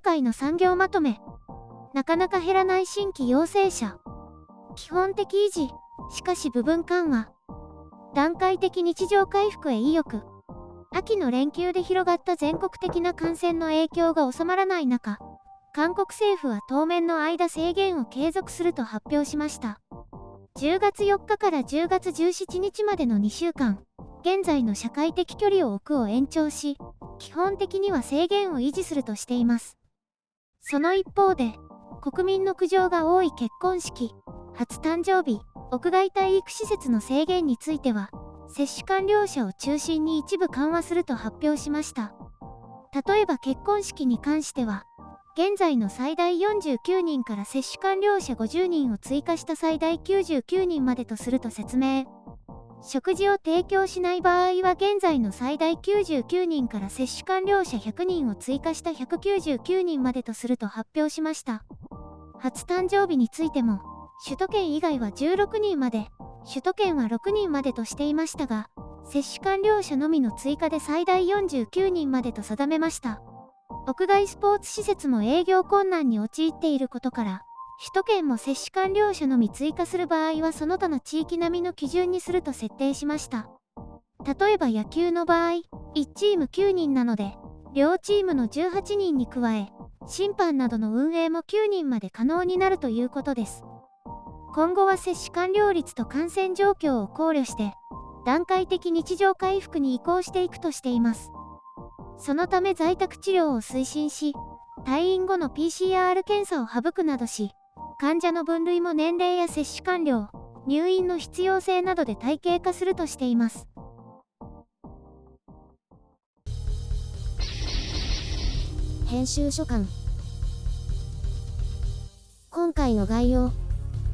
回の産業まとめ。なかなか減らない新規陽性者。基本的維持、しかし部分緩和。段階的日常回復へ意欲。秋の連休で広がった全国的な感染の影響が収まらない中、韓国政府は当面の間制限を継続すると発表しました。10月4日から10月17日までの2週間、現在の社会的距離を置くを延長し、基本的には制限を維持するとしています。その一方で、国民の苦情が多い結婚式、初誕生日、屋外体育施設の制限については、接種完了者を中心に一部緩和すると発表しました。例えば結婚式に関しては、現在の最大49人から接種完了者50人を追加した最大99人までとすると説明。食事を提供しない場合は現在の最大99人から接種完了者100人を追加した199人までとすると発表しました。初誕生日についても、首都圏以外は16人まで、首都圏は6人までとしていましたが、接種完了者のみの追加で最大49人までと定めました。屋外スポーツ施設も営業困難に陥っていることから、首都圏も接種完了者のみ追加する場合はその他の地域並みの基準にすると設定しました。例えば野球の場合、1チーム9人なので、両チームの18人に加え、審判などの運営も9人まで可能になるということです。今後は接種完了率と感染状況を考慮して、段階的日常回復に移行していくとしています。そのため在宅治療を推進し、退院後の PCR 検査を省くなどし、患者の分類も年齢や接種完了、入院の必要性などで体系化するとしています。編集所感。今回の概要。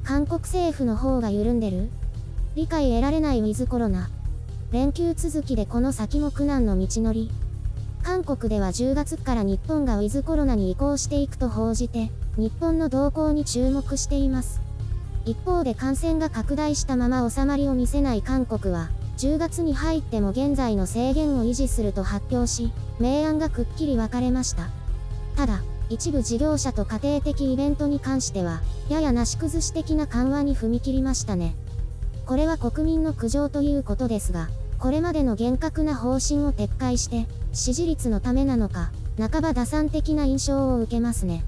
韓国政府の方が緩んでる？理解得られないウィズコロナ。連休続きでこの先も苦難の道のり。韓国では10月から日本がウィズコロナに移行していくと報じて、日本の動向に注目しています。一方で感染が拡大したまま収まりを見せない韓国は、10月に入っても現在の制限を維持すると発表し、明暗がくっきり分かれました。ただ、一部事業者と家庭的イベントに関しては、ややなし崩し的な緩和に踏み切りましたね。これは国民の苦情ということですが、これまでの厳格な方針を撤回して、支持率のためなのか、半ば打算的な印象を受けますね。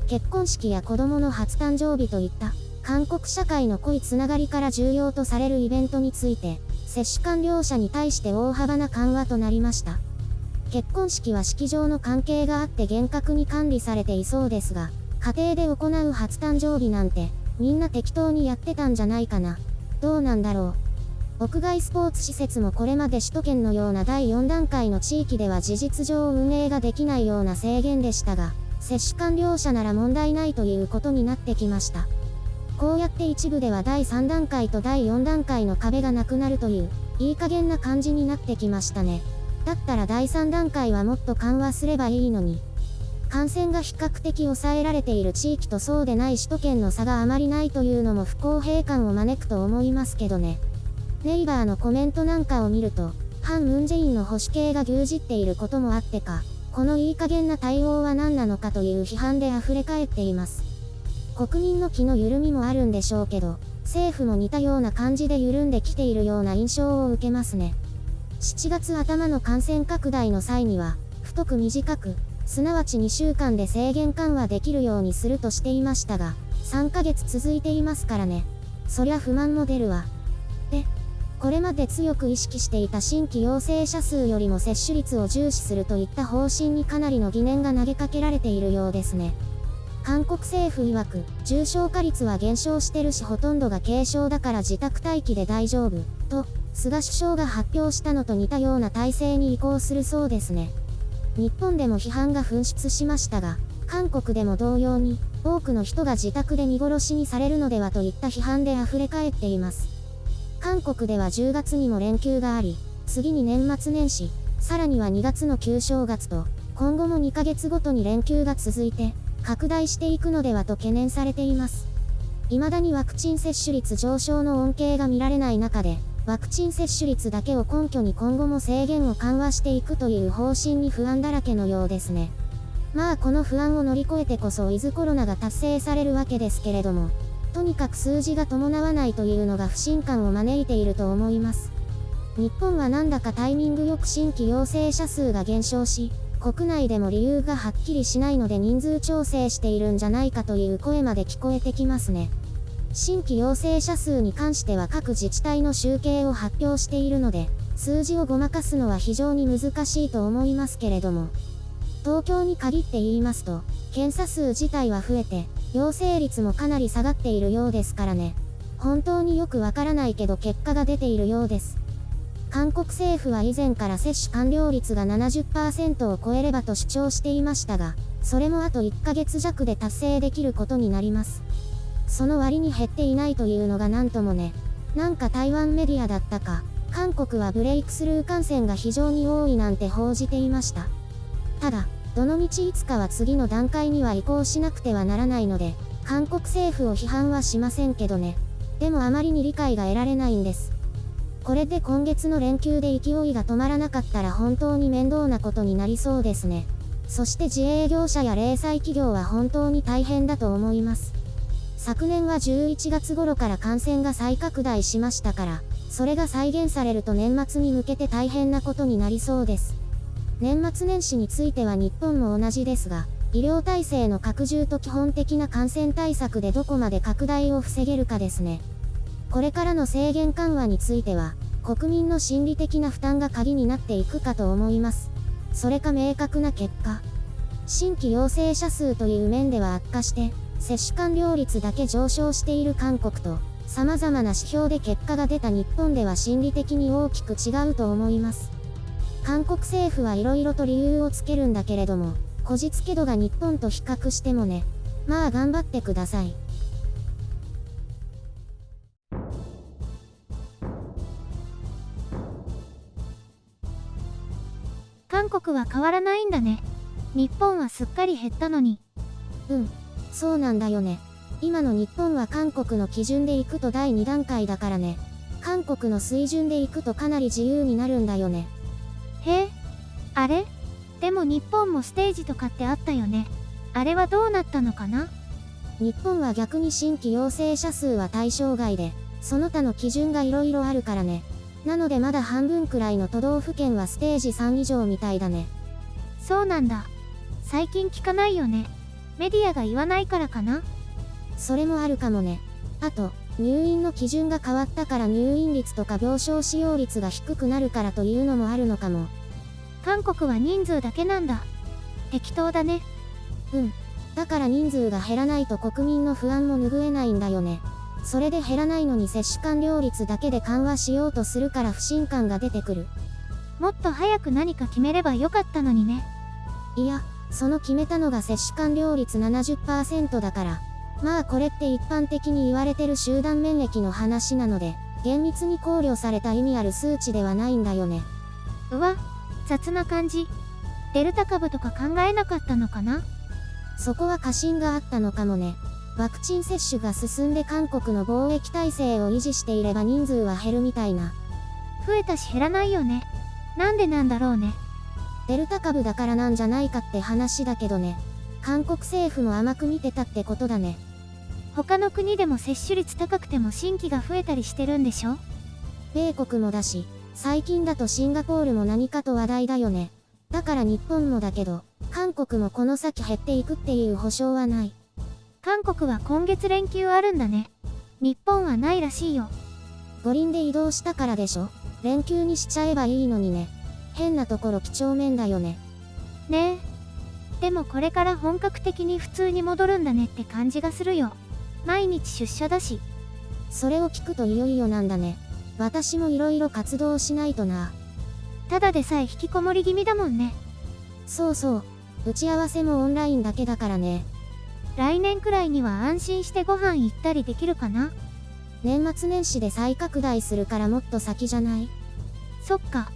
結婚式や子供の初誕生日といった、韓国社会の濃いつながりから重要とされるイベントについて、接種完了者に対して大幅な緩和となりました。結婚式は式場の関係があって厳格に管理されていそうですが、家庭で行う初誕生日なんて、みんな適当にやってたんじゃないかな。どうなんだろう。屋外スポーツ施設もこれまで首都圏のような第4段階の地域では事実上運営ができないような制限でしたが、接種完了者なら問題ないということになってきました。こうやって一部では第3段階と第4段階の壁がなくなるという、いい加減な感じになってきましたね。だったら第3段階はもっと緩和すればいいのに。感染が比較的抑えられている地域とそうでない首都圏の差があまりないというのも不公平感を招くと思いますけどね。ネイバーのコメントなんかを見ると、反ムンジェインの保守系が牛耳っていることもあってか、このいい加減な対応は何なのかという批判で溢れ返っています。国民の気の緩みもあるんでしょうけど、政府も似たような感じで緩んできているような印象を受けますね。7月頭の感染拡大の際には、太く短く、すなわち2週間で制限緩和できるようにするとしていましたが、3ヶ月続いていますからね。そりゃ不満も出るわ。で、これまで強く意識していた新規陽性者数よりも接種率を重視するといった方針にかなりの疑念が投げかけられているようですね。韓国政府曰く、重症化率は減少してるしほとんどが軽症だから自宅待機で大丈夫、と、菅首相が発表したのと似たような体制に移行するそうですね。日本でも批判が噴出しましたが、韓国でも同様に、多くの人が自宅で見殺しにされるのではといった批判で溢れ返っています。韓国では10月にも連休があり、次に年末年始、さらには2月の旧正月と、今後も2ヶ月ごとに連休が続いて、拡大していくのではと懸念されています。未だにワクチン接種率上昇の恩恵が見られない中で、ワクチン接種率だけを根拠に今後も制限を緩和していくという方針に不安だらけのようですね。まあこの不安を乗り越えてこそウィズコロナが達成されるわけですけれども、とにかく数字が伴わないというのが不信感を招いていると思います。日本はなんだかタイミングよく新規陽性者数が減少し、国内でも理由がはっきりしないので人数調整しているんじゃないかという声まで聞こえてきますね。新規陽性者数に関しては各自治体の集計を発表しているので、数字をごまかすのは非常に難しいと思いますけれども、東京に限って言いますと、検査数自体は増えて、陽性率もかなり下がっているようですからね。本当によくわからないけど結果が出ているようです。韓国政府は以前から接種完了率が 70% を超えればと主張していましたが、それもあと1ヶ月弱で達成できることになります。その割に減っていないというのがなんともね。なんか台湾メディアだったか、韓国はブレイクスルー感染が非常に多いなんて報じていました。ただ、どのみちいつかは次の段階には移行しなくてはならないので、韓国政府を批判はしませんけどね。でもあまりに理解が得られないんです。これで今月の連休で勢いが止まらなかったら本当に面倒なことになりそうですね。そして自営業者や零細企業は本当に大変だと思います。昨年は11月頃から感染が再拡大しましたから、それが再現されると年末に向けて大変なことになりそうです。年末年始については日本も同じですが、医療体制の拡充と基本的な感染対策でどこまで拡大を防げるかですね。これからの制限緩和については、国民の心理的な負担が鍵になっていくかと思います。それか明確な結果、新規陽性者数という面では悪化して、接種完了率だけ上昇している韓国と、様々な指標で結果が出た日本では心理的に大きく違うと思います。韓国政府はいろいろと理由をつけるんだけれども、こじつけ度が日本と比較してもね、まあ頑張ってください。韓国は変わらないんだね。日本はすっかり減ったのに。そうなんだよね。今の日本は韓国の基準で行くと第2段階だからね。韓国の水準で行くとかなり自由になるんだよね。へえ、あれ？でも日本もステージとかってあったよね。あれはどうなったのかな？日本は逆に新規陽性者数は対象外で、その他の基準がいろいろあるからね。なのでまだ半分くらいの都道府県はステージ3以上みたいだね。そうなんだ。最近聞かないよね。メディアが言わないからかな？それもあるかもね。あと、入院の基準が変わったから入院率とか病床使用率が低くなるからというのもあるのかも。韓国は人数だけなんだ。適当だね。だから人数が減らないと国民の不安も拭えないんだよね。それで減らないのに接種完了率だけで緩和しようとするから不信感が出てくる。もっと早く何か決めればよかったのにね。いや、その決めたのが接種完了率 70% だから。まあこれって一般的に言われてる集団免疫の話なので、厳密に考慮された意味ある数値ではないんだよね。うわ、雑な感じ。デルタ株とか考えなかったのかな？そこは過信があったのかもね。ワクチン接種が進んで韓国の防疫体制を維持していれば人数は減るみたいな。増えたし減らないよね。なんでなんだろうね。デルタ株だからなんじゃないかって話だけどね。韓国政府も甘く見てたってことだね。他の国でも接種率高くても新規が増えたりしてるんでしょ？米国もだし、最近だとシンガポールも何かと話題だよね。だから日本もだけど、韓国もこの先減っていくっていう保証はない。韓国は今月連休あるんだね。日本はないらしいよ。五輪で移動したからでしょ？連休にしちゃえばいいのにね。変なところ几帳面だよね。ねえ。でもこれから本格的に普通に戻るんだねって感じがするよ。毎日出社だし。それを聞くといよいよなんだね。私もいろいろ活動しないとな。ただでさえ引きこもり気味だもんね。そうそう。打ち合わせもオンラインだけだからね。来年くらいには安心してご飯行ったりできるかな？年末年始で再拡大するからもっと先じゃない？そっか。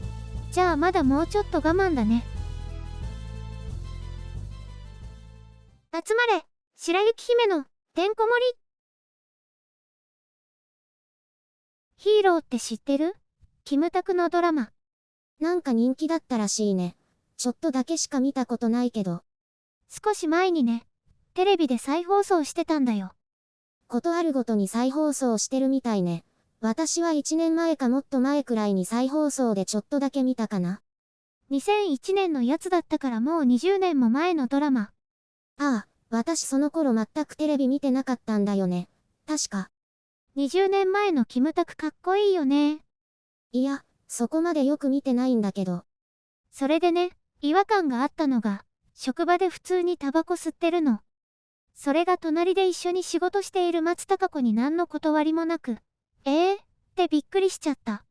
じゃあまだもうちょっと我慢だね。集まれ、白雪姫のてんこ盛り。ヒーローって知ってる？キムタクのドラマ。なんか人気だったらしいね。ちょっとだけしか見たことないけど。少し前にね、テレビで再放送してたんだよ。ことあるごとに再放送してるみたいね。私は1年前かもっと前くらいに再放送でちょっとだけ見たかな。2001年のやつだったからもう20年も前のドラマ。ああ、私その頃全くテレビ見てなかったんだよね。確か。20年前のキムタクかっこいいよね。いや、そこまでよく見てないんだけど。それでね、違和感があったのが、職場で普通にタバコ吸ってるの。それが隣で一緒に仕事している松たか子に何の断りもなく、ってびっくりしちゃった。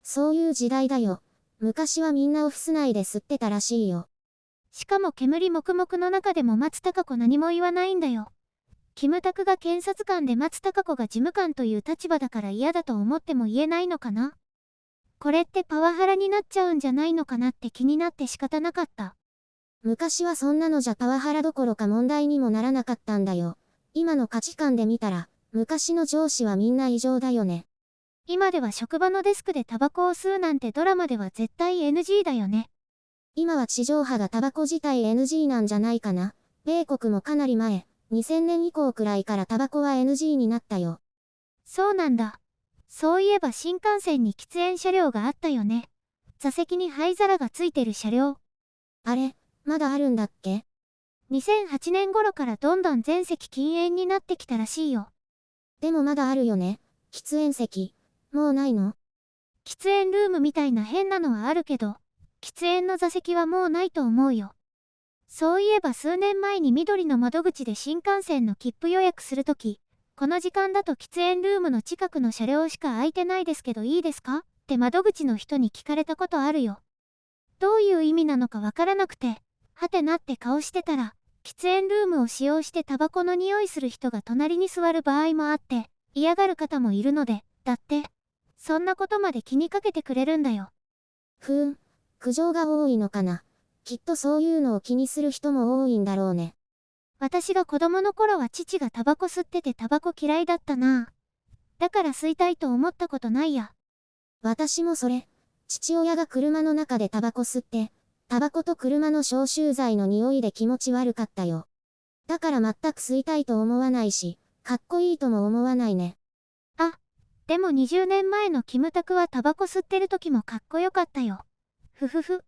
そういう時代だよ。昔はみんなオフィス内で吸ってたらしいよ。しかも煙黙々の中でも松たか子何も言わないんだよ。キムタクが検察官で松たか子が事務官という立場だから嫌だと思っても言えないのかな。これってパワハラになっちゃうんじゃないのかなって気になって仕方なかった。昔はそんなのじゃパワハラどころか問題にもならなかったんだよ。今の価値観で見たら、昔の上司はみんな異常だよね。今では職場のデスクでタバコを吸うなんてドラマでは絶対 NG だよね。今は地上波がタバコ自体 NG なんじゃないかな。米国もかなり前、2000年以降くらいからタバコは NG になったよ。そうなんだ。そういえば新幹線に喫煙車両があったよね。座席に灰皿がついてる車両。あれ、まだあるんだっけ？ 2008年頃からどんどん全席禁煙になってきたらしいよ。でもまだあるよね。喫煙席。もうないの？喫煙ルームみたいな変なのはあるけど、喫煙の座席はもうないと思うよ。そういえば数年前に緑の窓口で新幹線の切符予約するとき、この時間だと喫煙ルームの近くの車両しか空いてないですけどいいですか？って窓口の人に聞かれたことあるよ。どういう意味なのかわからなくて、はてなって顔してたら、喫煙ルームを使用してタバコの匂いする人が隣に座る場合もあって、嫌がる方もいるので、だって、そんなことまで気にかけてくれるんだよ。苦情が多いのかな。きっとそういうのを気にする人も多いんだろうね。私が子供の頃は父がタバコ吸っててタバコ嫌いだったな。だから吸いたいと思ったことないや。私もそれ。父親が車の中でタバコ吸って、タバコと車の消臭剤の匂いで気持ち悪かったよ。だから全く吸いたいと思わないし、かっこいいとも思わないね。あ、でも20年前のキムタクはタバコ吸ってる時もかっこよかったよ。ふふふ。